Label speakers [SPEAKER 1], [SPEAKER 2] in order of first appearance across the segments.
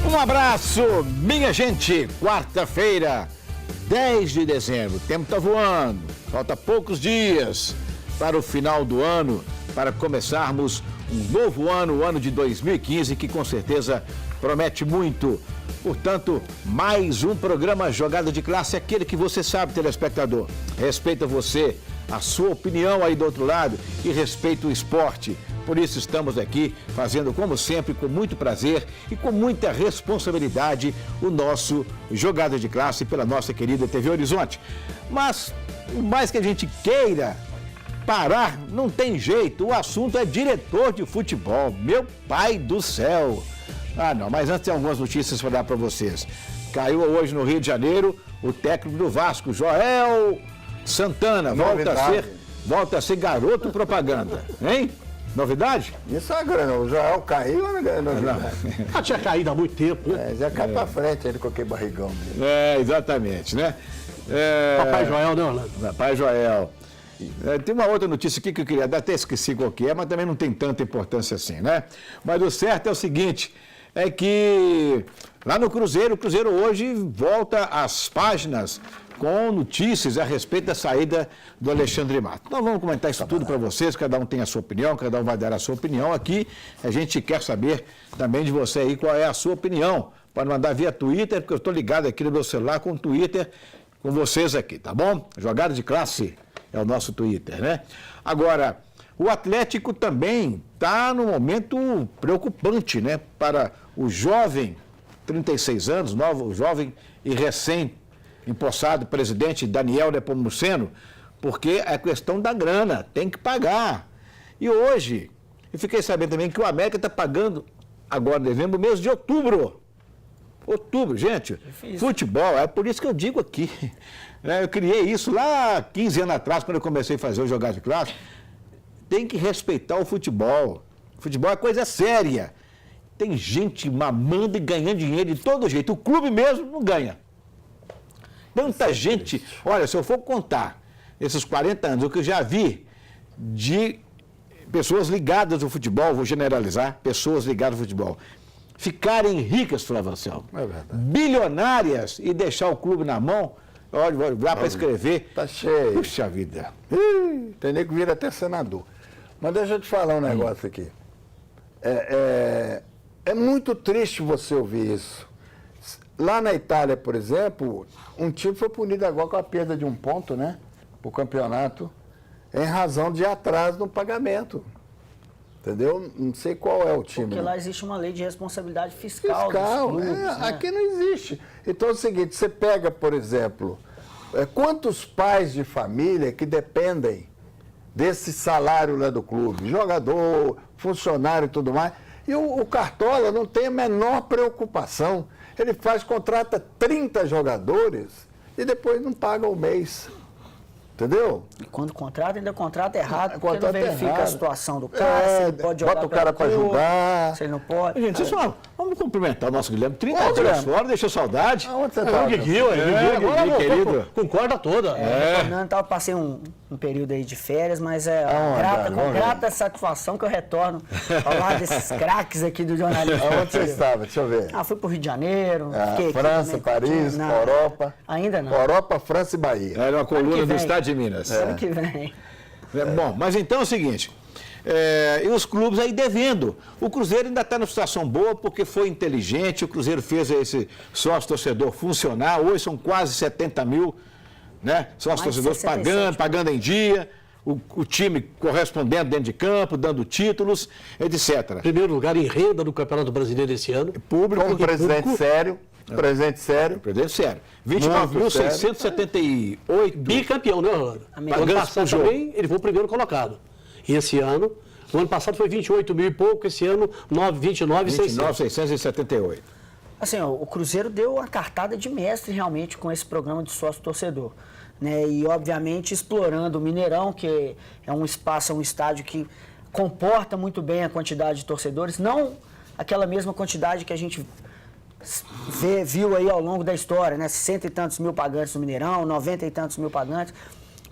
[SPEAKER 1] Um abraço, minha gente. Quarta-feira, 10 de dezembro. O tempo está voando. Falta poucos dias para o final do ano, para começarmos um novo ano, o ano de 2015, que com certeza promete muito. Portanto, mais um programa Jogada de Classe, aquele que você sabe, telespectador. Respeita você, a sua opinião aí do outro lado e respeita o esporte. Por isso estamos aqui fazendo, como sempre, com muito prazer e com muita responsabilidade, o nosso Jogada de Classe pela nossa querida TV Horizonte. Mas, por mais que a gente queira parar, não tem jeito, o assunto é diretor de futebol. Meu pai do céu! Ah, não, mas antes tem algumas notícias para dar para vocês. Caiu hoje no Rio de Janeiro o técnico do Vasco, Joel Santana, volta a ser garoto propaganda, hein? Novidade?
[SPEAKER 2] Isso é grande. O Joel caiu, não é novidade.
[SPEAKER 3] Já tinha caído há muito tempo, né?
[SPEAKER 2] Já cai pra frente ele com aquele barrigão dele.
[SPEAKER 1] Exatamente, né?
[SPEAKER 3] Papai Joel, né, Orlando?
[SPEAKER 1] Papai Joel. Tem uma outra notícia aqui que eu queria dar, até esqueci qual que é, mas também não tem tanta importância assim, né? Mas o certo é o seguinte, é que lá no Cruzeiro, o Cruzeiro hoje volta às páginas com notícias a respeito da saída do Alexandre Matos. Então vamos comentar isso tudo para vocês, cada um tem a sua opinião, cada um vai dar a sua opinião aqui. A gente quer saber também de você aí qual é a sua opinião. Pode mandar via Twitter, porque eu estou ligado aqui no meu celular com o Twitter com vocês aqui, tá bom? Jogada de Classe é o nosso Twitter, né? Agora, o Atlético também está num momento preocupante, né? Para o jovem, 36 anos, novo, jovem e recém-empossado presidente Daniel Nepomuceno, porque é questão da grana, tem que pagar. E hoje, eu fiquei sabendo também que o América está pagando, agora em dezembro, mês de outubro. Outubro, gente, futebol, é por isso que eu digo aqui. Eu criei isso lá 15 anos atrás, quando eu comecei a fazer o Jogada de Classe. Tem que respeitar o futebol. Futebol é coisa séria. Tem gente mamando e ganhando dinheiro de todo jeito. O clube mesmo não ganha. Tanta gente. Olha, se eu for contar esses 40 anos, o que eu já vi de pessoas ligadas ao futebol, vou generalizar, pessoas ligadas ao futebol, ficarem ricas, Flávio Anselmo, bilionárias e deixar o clube na mão, olha, dá para escrever.
[SPEAKER 2] Tá cheio.
[SPEAKER 1] Puxa vida.
[SPEAKER 2] Tem nego que vira até senador. Mas deixa eu te falar um negócio aqui. É muito triste você ouvir isso. Lá na Itália, por exemplo, um time foi punido agora com a perda de um ponto, né? Para o campeonato, em razão de atraso no pagamento. Entendeu? Não sei qual é o time.
[SPEAKER 4] Porque lá existe uma lei de responsabilidade fiscal.
[SPEAKER 2] Clubes, né? Aqui não existe. Então é o seguinte, você pega, por exemplo, quantos pais de família que dependem desse salário lá do clube, jogador, funcionário e tudo mais, e o Cartola não tem a menor preocupação. Ele contrata 30 jogadores e depois não paga o mês. Entendeu?
[SPEAKER 4] E quando contrata, ainda contrata errado, porque
[SPEAKER 2] Contrata
[SPEAKER 4] não verifica
[SPEAKER 2] errado.
[SPEAKER 4] a situação do cara, se ele pode jogar.
[SPEAKER 2] Bota o cara para ajudar.
[SPEAKER 4] Se ele não pode.
[SPEAKER 1] Gente, pessoal, vamos cumprimentar o nosso Guilherme. 30 dias fora, deixou saudade.
[SPEAKER 2] Aonde você
[SPEAKER 3] O
[SPEAKER 2] tá?
[SPEAKER 3] Guiguinho, agora
[SPEAKER 1] querido.
[SPEAKER 3] concorda toda.
[SPEAKER 4] Eu passei um período aí de férias, mas
[SPEAKER 2] Aonde?
[SPEAKER 4] com grata satisfação que eu retorno ao lado desses craques aqui do jornalismo.
[SPEAKER 2] Aonde você estava? Deixa eu ver.
[SPEAKER 4] Fui pro Rio de Janeiro. Fiquei
[SPEAKER 2] França,
[SPEAKER 4] aqui também,
[SPEAKER 2] Paris,
[SPEAKER 4] não,
[SPEAKER 2] Europa.
[SPEAKER 4] Ainda não.
[SPEAKER 2] Europa, França e Bahia.
[SPEAKER 1] Era uma coluna do
[SPEAKER 4] vem.
[SPEAKER 1] Estado de Minas.
[SPEAKER 4] Ano que vem.
[SPEAKER 1] Bom, mas então é o seguinte, e os clubes aí devendo. O Cruzeiro ainda está numa situação boa porque foi inteligente, o Cruzeiro fez esse sócio-torcedor funcionar, hoje são quase 70 mil, né? Sócio-torcedores pagando em dia, o time correspondendo dentro de campo, dando títulos, etc.
[SPEAKER 3] Primeiro lugar em renda do Campeonato Brasileiro esse ano.
[SPEAKER 1] Público,
[SPEAKER 2] Com um presidente sério. Presidente sério.
[SPEAKER 1] Presidente sério. 29.678.
[SPEAKER 3] Bicampeão, né, Orlando? O ano passado também ele foi o primeiro colocado. E esse ano, o ano passado foi 28 mil e pouco, esse ano
[SPEAKER 1] 29.678.
[SPEAKER 4] Assim, o Cruzeiro deu uma cartada de mestre realmente com esse programa de sócio-torcedor. Né? E, obviamente, explorando o Mineirão, que é um espaço, um estádio que comporta muito bem a quantidade de torcedores, não aquela mesma quantidade que a gente viu aí ao longo da história, né? 60 e tantos mil pagantes no Mineirão, 90 e tantos mil pagantes.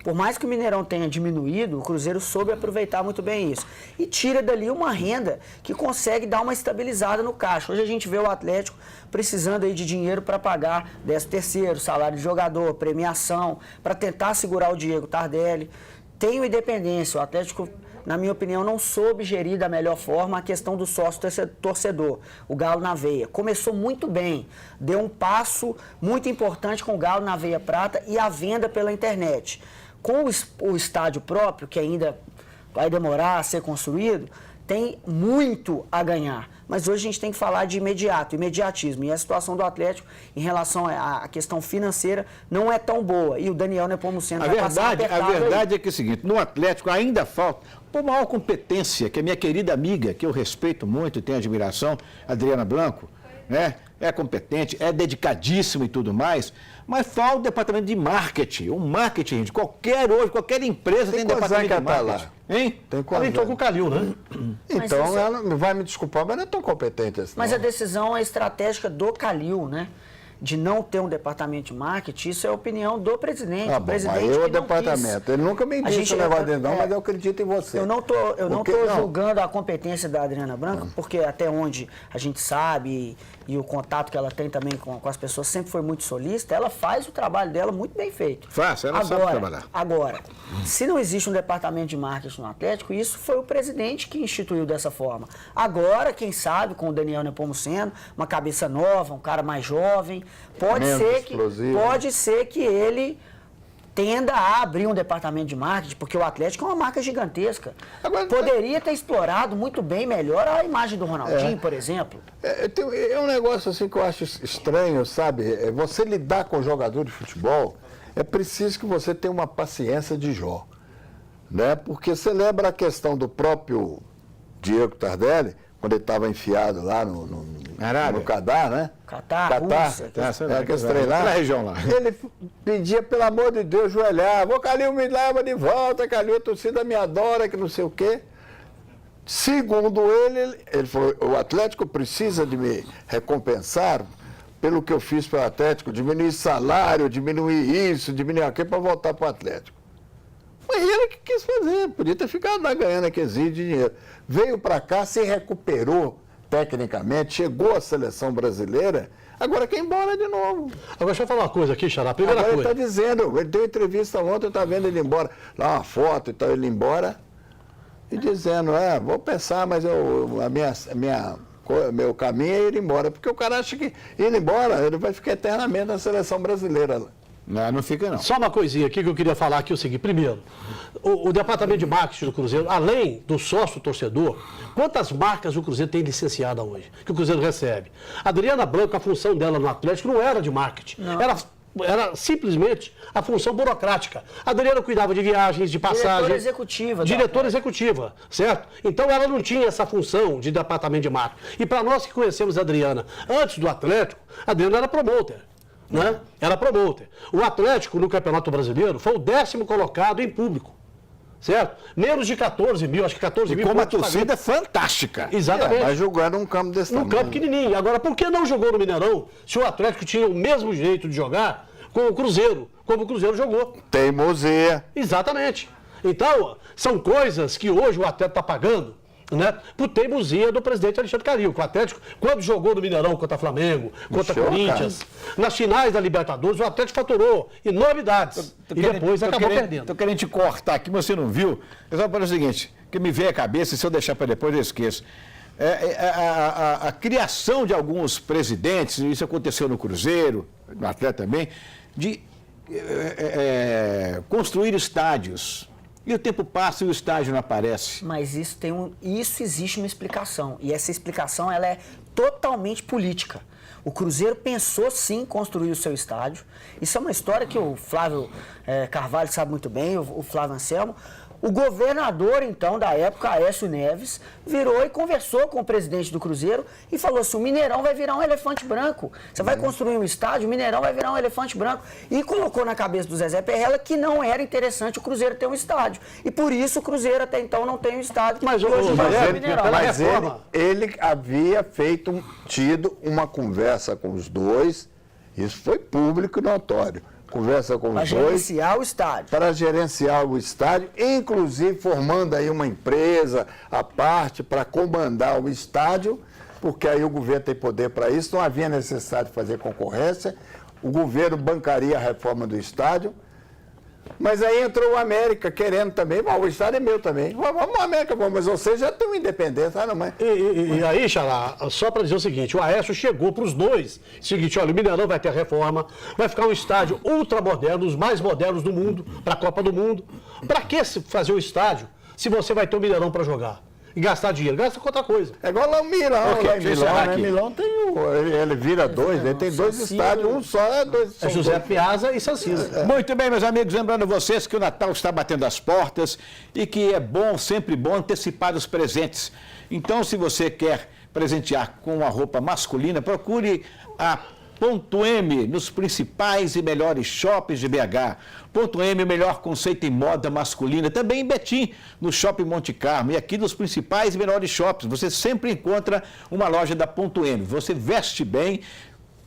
[SPEAKER 4] Por mais que o Mineirão tenha diminuído, o Cruzeiro soube aproveitar muito bem isso. E tira dali uma renda que consegue dar uma estabilizada no caixa. Hoje a gente vê o Atlético precisando aí de dinheiro para pagar 13º, salário de jogador, premiação, para tentar segurar o Diego Tardelli. Tem o Independência, o Atlético, na minha opinião, não soube gerir da melhor forma a questão do sócio-torcedor, o Galo na Veia. Começou muito bem, deu um passo muito importante com o Galo na Veia Prata e a venda pela internet. Com o estádio próprio, que ainda vai demorar a ser construído, tem muito a ganhar. Mas hoje a gente tem que falar de imediatismo. E a situação do Atlético em relação à questão financeira não é tão boa. E o Daniel Nepomuceno vai passar apertado.
[SPEAKER 1] A verdade é que é o seguinte, no Atlético ainda falta, por maior competência, que a minha querida amiga, que eu respeito muito e tenho admiração, Adriana Blanco, né? É competente, é dedicadíssima e tudo mais, mas falta o departamento de marketing. O marketing, gente, qualquer empresa tem departamento de marketing. Hein?
[SPEAKER 3] Ela entrou com o Calil, né?
[SPEAKER 2] Então, ela vai me desculpar, mas não é tão competente assim.
[SPEAKER 4] Mas a decisão é estratégica do Calil, né? De não ter um departamento de marketing, isso é a opinião do presidente.
[SPEAKER 2] Ah, bom, mas eu, o departamento, ele nunca me disse o negócio dele, não, mas eu acredito em você.
[SPEAKER 4] Eu não tô julgando a competência da Adriana Blanco, porque até onde a gente sabe e o contato que ela tem também com as pessoas sempre foi muito solícita, ela faz o trabalho dela muito bem feito.
[SPEAKER 1] Ela sabe trabalhar.
[SPEAKER 4] Agora, se não existe um departamento de marketing no Atlético, isso foi o presidente que instituiu dessa forma. Agora, quem sabe, com o Daniel Nepomuceno, uma cabeça nova, um cara mais jovem, pode ser que ele tenda a abrir um departamento de marketing, porque o Atlético é uma marca gigantesca. Agora, poderia ter explorado muito bem, melhor a imagem do Ronaldinho, por exemplo.
[SPEAKER 2] É um negócio assim que eu acho estranho, sabe? Você lidar com jogador de futebol, é preciso que você tenha uma paciência de Jó. Né? Porque você lembra a questão do próprio Diego Tardelli, quando ele estava enfiado lá no Catar, né?
[SPEAKER 4] Catar,
[SPEAKER 1] aquela região lá.
[SPEAKER 2] Ele pedia, pelo amor de Deus, joelhava, ô Calil, me leva de volta, Calil, a torcida me adora, que não sei o quê. Segundo ele falou, o Atlético precisa de me recompensar pelo que eu fiz para o Atlético, diminuir salário, diminuir isso, diminuir aquilo, para voltar para o Atlético. Foi ele que quis fazer, podia ter ficado lá ganhando aquele dinheiro. Veio para cá, se recuperou tecnicamente, chegou à seleção brasileira, agora quer ir embora de novo.
[SPEAKER 3] Agora deixa eu falar uma coisa aqui, Xará. Primeira coisa.
[SPEAKER 2] Ele está dizendo, ele deu entrevista ontem, eu estava vendo ele embora, lá uma foto e tal, ele embora, e dizendo, vou pensar, mas meu caminho é ir embora, porque o cara acha que indo embora, ele vai ficar eternamente na seleção brasileira.
[SPEAKER 1] Não fica não.
[SPEAKER 3] Só uma coisinha aqui que eu queria falar aqui, é o seguinte. Primeiro, o departamento de marketing do Cruzeiro, além do sócio torcedor, quantas marcas o Cruzeiro tem licenciada hoje, que o Cruzeiro recebe? A Adriana Blanco, a função dela no Atlético não era de marketing. Era simplesmente a função burocrática. A Adriana cuidava de viagens, de passagem. Diretora executiva, certo? Então ela não tinha essa função de departamento de marketing. E para nós que conhecemos a Adriana antes do Atlético, a Adriana era promoter. Né? Era promoter. O Atlético, no Campeonato Brasileiro, foi o 10º colocado em público. Certo? Menos de 14 mil, acho que 14 mil.
[SPEAKER 1] Como a torcida é fantástica.
[SPEAKER 3] Exatamente.
[SPEAKER 2] Mas jogando num campo desse tamanho.
[SPEAKER 3] Num campo pequenininho. Agora, por que não jogou no Mineirão se o Atlético tinha o mesmo jeito de jogar com o Cruzeiro, como o Cruzeiro jogou?
[SPEAKER 2] Teimosia.
[SPEAKER 3] Exatamente. Então, são coisas que hoje o Atlético está pagando, né, por teimosia do presidente Alexandre Calil. O Atlético, quando jogou no Mineirão contra Flamengo, contra Corinthians, nas finais da Libertadores, o Atlético faturou enormidades. E depois acabou perdendo.
[SPEAKER 1] Estou querendo te cortar aqui, mas você não viu. Eu só para o seguinte, que me veio à cabeça, e se eu deixar para depois eu esqueço. A criação de alguns presidentes, isso aconteceu no Cruzeiro, no Atlético também, de construir estádios. E o tempo passa e o estádio não aparece.
[SPEAKER 4] Mas isso existe uma explicação. E essa explicação ela é totalmente política. O Cruzeiro pensou sim em construir o seu estádio. Isso é uma história que o Flávio Carvalho sabe muito bem, o Flávio Anselmo. O governador, então, da época, Aécio Neves, virou e conversou com o presidente do Cruzeiro e falou assim, o Mineirão vai virar um elefante branco. Você vai construir um estádio, o Mineirão vai virar um elefante branco. E colocou na cabeça do Zezé Perrella que não era interessante o Cruzeiro ter um estádio. E por isso o Cruzeiro até então não tem um estádio.
[SPEAKER 2] Mas ele havia tido uma conversa com os dois, isso foi público e notório. conversa com os dois.
[SPEAKER 4] Para gerenciar o estádio.
[SPEAKER 2] Para gerenciar o estádio, inclusive formando aí uma empresa à parte para comandar o estádio, porque aí o governo tem poder para isso, não havia necessidade de fazer concorrência, o governo bancaria a reforma do estádio, mas aí entrou o América querendo também, o estádio é meu também. Vamos, América, mas você já tem uma independência, não é?
[SPEAKER 3] E aí, Xará, só para dizer o seguinte, o Aécio chegou para os dois, seguinte, olha, o Mineirão vai ter reforma, vai ficar um estádio ultramoderno, os mais modernos do mundo, para a Copa do Mundo. Para que fazer o estádio se você vai ter o Mineirão para jogar? E gastar dinheiro, gasta com outra coisa.
[SPEAKER 2] É igual lá o Milão,
[SPEAKER 1] Ok,
[SPEAKER 2] lá em
[SPEAKER 1] deixa eu
[SPEAKER 2] Milão,
[SPEAKER 1] encerrar
[SPEAKER 2] né?
[SPEAKER 1] aqui.
[SPEAKER 2] Milão tem ele vira dois, ele tem dois estádios, um só é dois.
[SPEAKER 3] É
[SPEAKER 2] são
[SPEAKER 3] José
[SPEAKER 2] dois.
[SPEAKER 3] Piazza e San Siro.
[SPEAKER 1] Muito bem, meus amigos, lembrando vocês que o Natal está batendo as portas e que é bom, sempre bom, antecipar os presentes. Então, se você quer presentear com uma roupa masculina, procure a Ponto M nos principais e melhores shoppings de BH. Ponto M, melhor conceito em moda masculina. Também em Betim, no Shopping Monte Carlo. E aqui nos principais e melhores shoppings. Você sempre encontra uma loja da Ponto M. Você veste bem,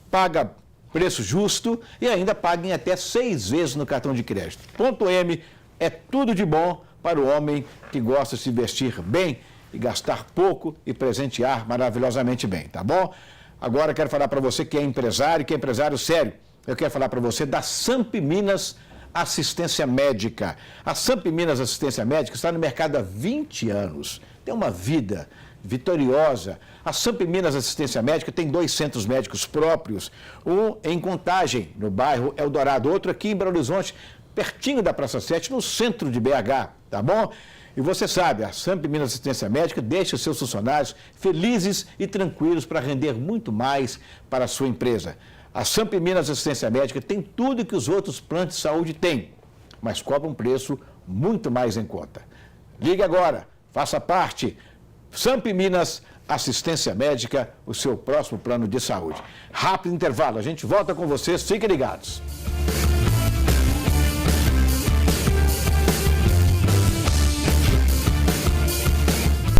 [SPEAKER 1] paga preço justo e ainda paga em até 6 vezes no cartão de crédito. Ponto M é tudo de bom para o homem que gosta de se vestir bem e gastar pouco e presentear maravilhosamente bem, tá bom? Agora eu quero falar para você que é empresário sério. Eu quero falar para você da Samp Minas Assistência Médica. A Samp Minas Assistência Médica está no mercado há 20 anos. Tem uma vida vitoriosa. A Samp Minas Assistência Médica tem 2 centros médicos próprios. Um em Contagem, no bairro Eldorado. Outro aqui em Belo Horizonte, pertinho da Praça 7, no centro de BH. Tá bom? E você sabe, a Samp Minas Assistência Médica deixa os seus funcionários felizes e tranquilos para render muito mais para a sua empresa. A Samp Minas Assistência Médica tem tudo que os outros planos de saúde têm, mas cobra um preço muito mais em conta. Ligue agora, faça parte. Samp Minas Assistência Médica, o seu próximo plano de saúde. Rápido intervalo, a gente volta com vocês, fiquem ligados.